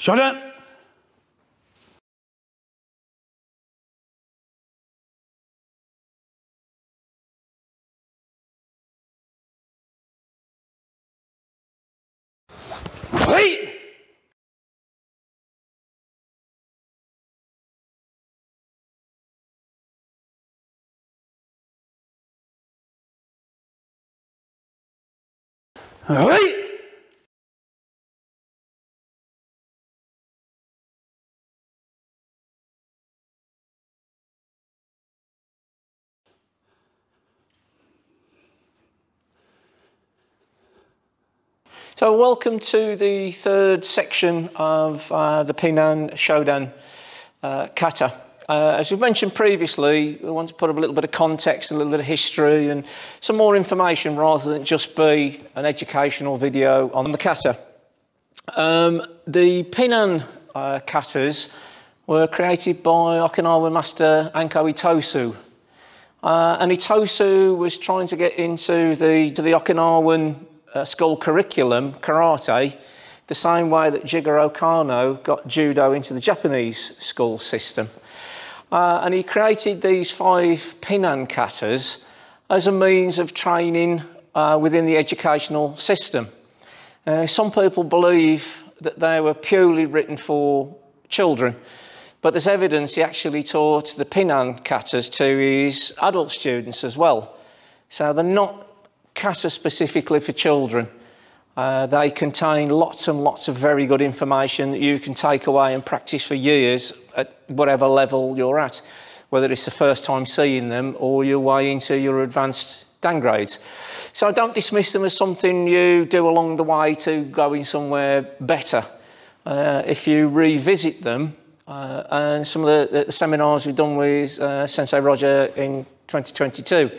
Shodan. Wait. Wait. So welcome to the third section of the Pinan Shodan kata. As we mentioned previously, we want to put a little bit of context, a little bit of history and some more information rather than just be an educational video on the kata. The Pinan katas were created by Okinawan master Anko Itosu. And Itosu was trying to get into the Okinawan school curriculum, karate, the same way that Jigoro Kano got judo into the Japanese school system. And he created these 5 Pinan katas as a means of training within the educational system. Some people believe that they were purely written for children, but there's evidence he actually taught the Pinan katas to his adult students as well. So they're not kata specifically for children. They contain lots and lots of very good information that you can take away and practice for years at whatever level you're at, whether it's the first time seeing them or your way into your advanced dan grades. So don't dismiss them as something you do along the way to going somewhere better. If you revisit them, and some of the seminars we've done with Sensei Roger in 2022,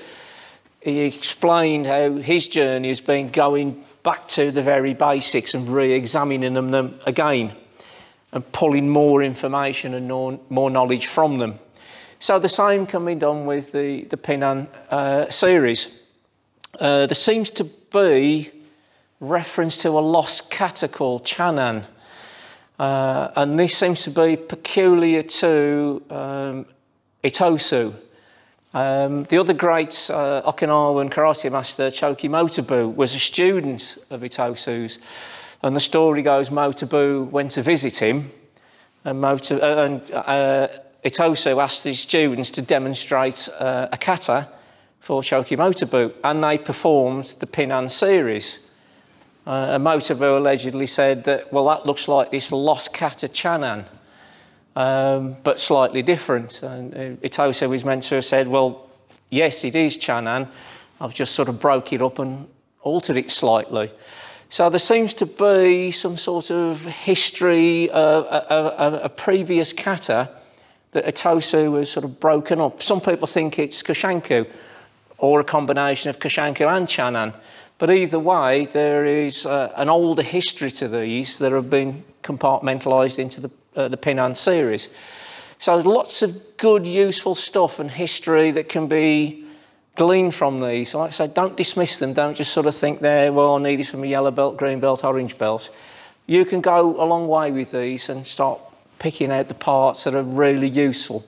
he explained how his journey has been going back to the very basics and re-examining them again and pulling more information and more knowledge from them. So the same can be done with the Pinan series. There seems to be reference to a lost kata called Chanan, and this seems to be peculiar to Itosu. The other great Okinawan karate master, Choki Motobu, was a student of Itosu's, and the story goes Motobu went to visit him, and Itosu asked his students to demonstrate a kata for Choki Motobu, and they performed the Pinan series. And Motobu allegedly said that, well, that looks like this lost kata Chanan, but slightly different. And Itosu was meant to have said, well, yes, it is Chanan. I've just sort of broke it up and altered it slightly. So there seems to be some sort of history of a previous kata that Itosu has sort of broken up. Some people think it's Koshanku, or a combination of Koshanku and Chanan. But either way, there is an older history to these that have been compartmentalised into the Pinan series. So there's lots of good, useful stuff and history that can be gleaned from these. Like I said, don't dismiss them. Don't just sort of think they're, well, I need this from a yellow belt, green belt, orange belt. You can go a long way with these and start picking out the parts that are really useful.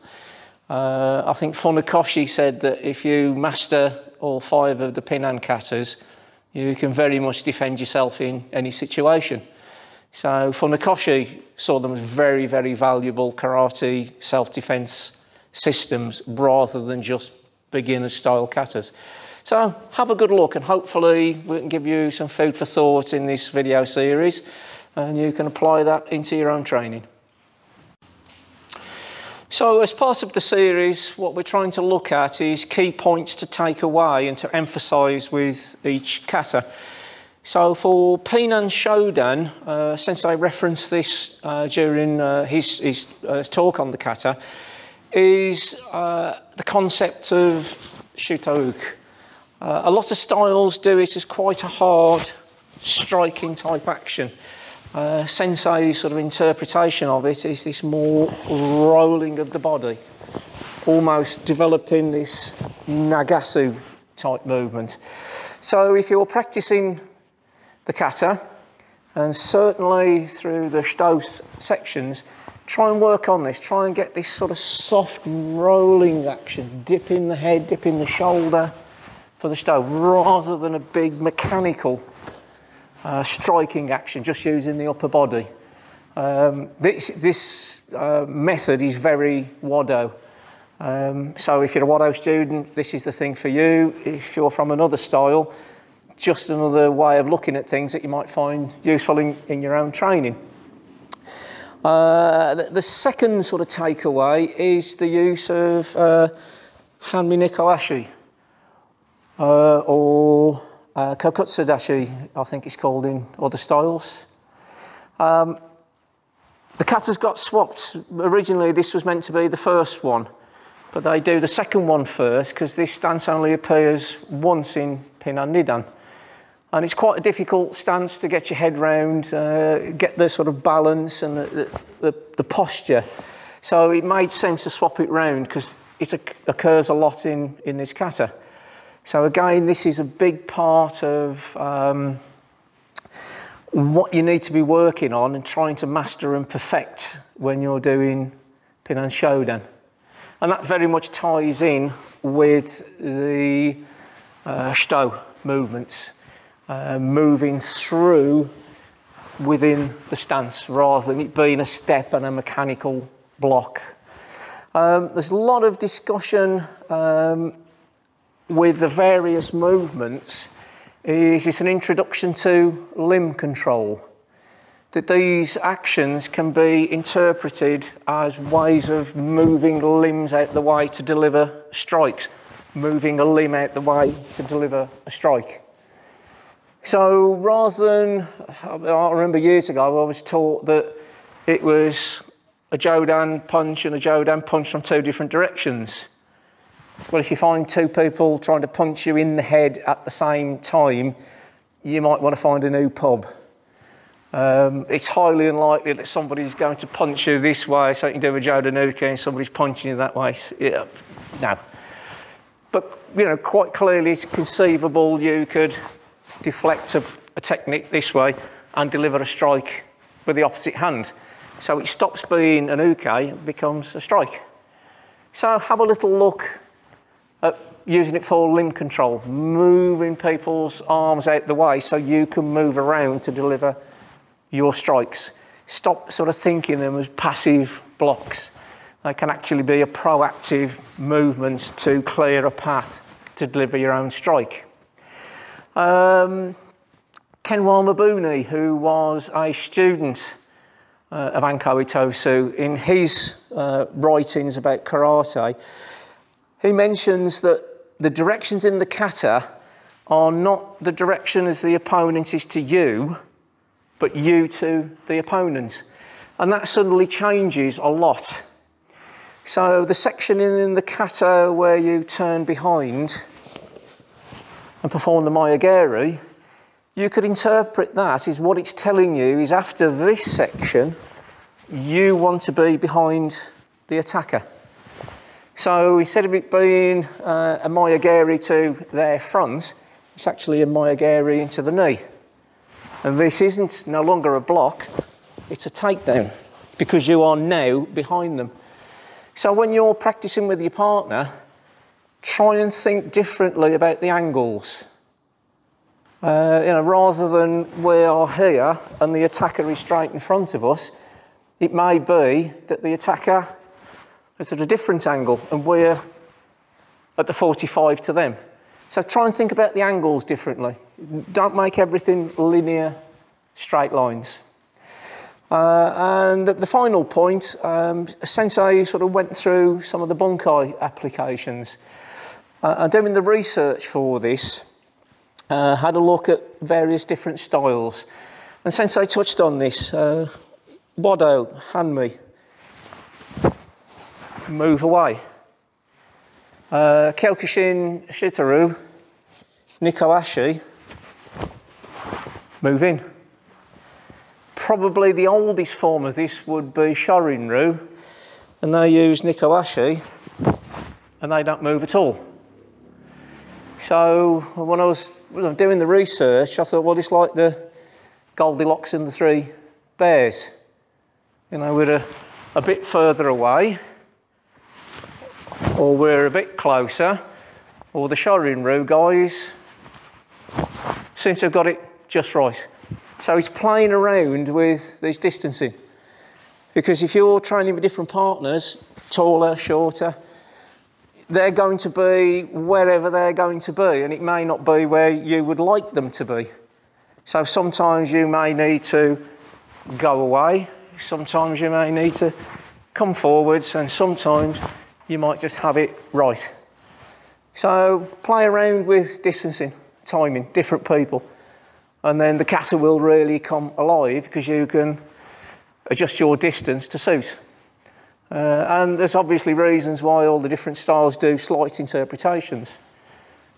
I think Funakoshi said that if you master all 5 of the Pinan katas, you can very much defend yourself in any situation. So Funakoshi saw them as very, very valuable karate self-defense systems rather than just beginner style katas. So have a good look, and hopefully we can give you some food for thought in this video series, and you can apply that into your own training. So as part of the series, what we're trying to look at is key points to take away and to emphasise with each kata. So for Pinan Shodan, Sensei referenced this during his talk on the kata, is the concept of Shutouku. A lot of styles do it as quite a hard, striking type action. Sensei's sort of interpretation of it is this more rolling of the body, almost developing this Nagasu type movement. So if you're practicing the kata And certainly through the Stow sections, try and work on this. Try and get this sort of soft rolling action, dipping the head, dipping the shoulder for the Stow, rather than a big mechanical striking action, just using the upper body. This method is very Waddo. So if you're a Waddo student, this is the thing for you. If you're from another style, just another way of looking at things that you might find useful in your own training. The second sort of takeaway is the use of Hanmi Niko-ashi, or Kokutsu dashi, I think it's called in other styles. The kata's got swapped. Originally this was meant to be the first one, but they do the second one first because this stance only appears once in Pinan Nidan. And it's quite a difficult stance to get your head round, get the sort of balance and the posture. So it made sense to swap it round because it occurs a lot in this kata. So again, this is a big part of what you need to be working on and trying to master and perfect when you're doing Pinan Shodan. And that very much ties in with the Stow movements. Moving through within the stance rather than it being a step and a mechanical block. There's a lot of discussion with the various movements. Is it's an introduction to limb control, that these actions can be interpreted as ways of moving limbs out the way to deliver strikes, moving a limb out the way to deliver a strike. So rather than, I remember years ago I was taught that it was a Jodan punch and a Jodan punch from two different directions. Well, if you find two people trying to punch you in the head at the same time, you might want to find a new pub. It's highly unlikely that somebody's going to punch you this way so you can do a Jodanuki and somebody's punching you that way. Yeah, no. But, you know, quite clearly it's conceivable you could deflect a technique this way and deliver a strike with the opposite hand. So it stops being an uke, it becomes a strike. So have a little look at using it for limb control, moving people's arms out the way so you can move around to deliver your strikes. Stop sort of thinking them as passive blocks. They can actually be a proactive movement to clear a path to deliver your own strike. Kenwa Mabuni, who was a student of Anko Itosu, in his writings about karate, he mentions that the directions in the kata are not the direction as the opponent is to you, but you to the opponent. And that suddenly changes a lot. So the section in the kata where you turn behind and perform the Mayageri, you could interpret that as what it's telling you is after this section, you want to be behind the attacker. So instead of it being a Mayageri to their front, it's actually a Mayageri into the knee. And this isn't no longer a block, it's a takedown because you are now behind them. So when you're practicing with your partner, try and think differently about the angles. You know, rather than we are here and the attacker is straight in front of us, it may be that the attacker is at a different angle and we're at the 45 to them. So try and think about the angles differently. Don't make everything linear, straight lines. And the final point, Sensei sort of went through some of the bunkai applications. And doing the research for this, had a look at various different styles. And Sensei touched on this. Wado, Hanmi, move away. Kyokushin Shitaru, Niko-ashi, move in. Probably the oldest form of this would be Shorin-ryu, and they use Niko-ashi, and they don't move at all. So when I was doing the research, I thought, well, it's like the Goldilocks and the Three Bears. You know, we're a bit further away, or we're a bit closer, or the Shorin-ryu guys seem to have got it just right. So he's playing around with this distancing. Because if you're training with different partners, taller, shorter, they're going to be wherever they're going to be, and it may not be where you would like them to be. So sometimes you may need to go away, sometimes you may need to come forwards, and sometimes you might just have it right. So play around with distancing, timing, different people, and then the kata will really come alive because you can adjust your distance to suit. And there's obviously reasons why all the different styles do slight interpretations.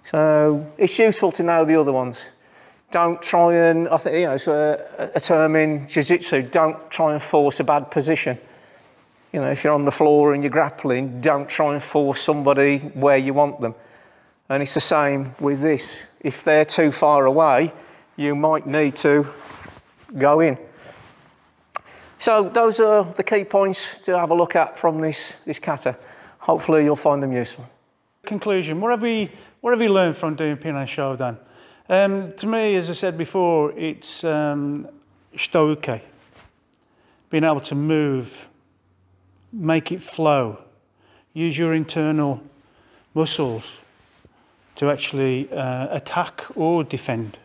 So it's useful to know the other ones. Don't try and, I think, you know, it's a term in jiu-jitsu, don't try and force a bad position. You know, if you're on the floor and you're grappling, don't try and force somebody where you want them. And it's the same with this. If they're too far away, you might need to go in. So those are the key points to have a look at from this kata. Hopefully you'll find them useful. Conclusion, what have we learned from doing Pinan Shodan? To me, as I said before, it's shitouke. Being able to move, make it flow, use your internal muscles to actually attack or defend.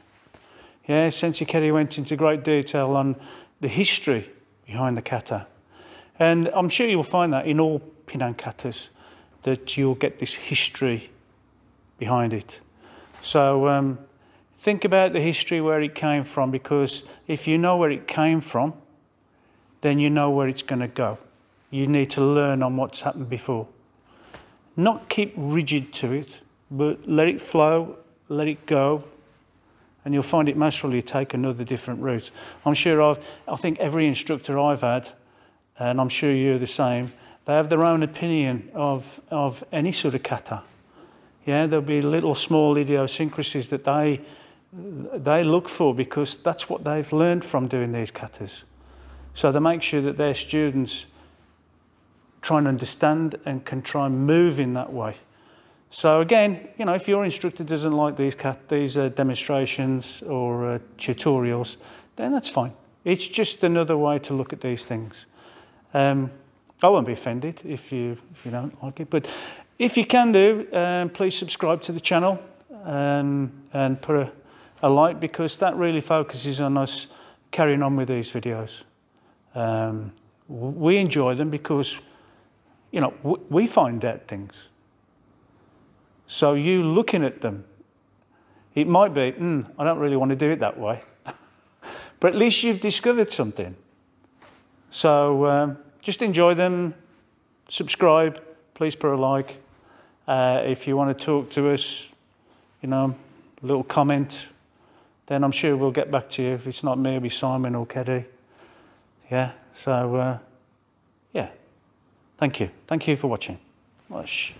Yeah, Sensei Keri went into great detail on the history behind the kata. And I'm sure you'll find that in all Pinan katas, that you'll get this history behind it. So think about the history, where it came from, because if you know where it came from, then you know where it's going to go. You need to learn on what's happened before. Not keep rigid to it, but let it flow, let it go, and you'll find it most probably take another different route. I'm sure I think every instructor I've had, and I'm sure you're the same, they have their own opinion of any sort of kata. Yeah, there'll be little small idiosyncrasies that they look for, because that's what they've learned from doing these katas. So they make sure that their students try and understand and can try and move in that way. So again, you know, if your instructor doesn't like these demonstrations or tutorials, then that's fine. It's just another way to look at these things. I won't be offended if you don't like it, but if you can do, please subscribe to the channel and put a like, because that really focuses on us carrying on with these videos. We enjoy them because, you know, we find out things. So you looking at them, it might be, I don't really want to do it that way. But at least you've discovered something. So just enjoy them, subscribe, please put a like. If you want to talk to us, you know, a little comment, then I'm sure we'll get back to you. If it's not me, it'll be Simon or Keri. Yeah, so yeah, thank you. Thank you for watching. Wash.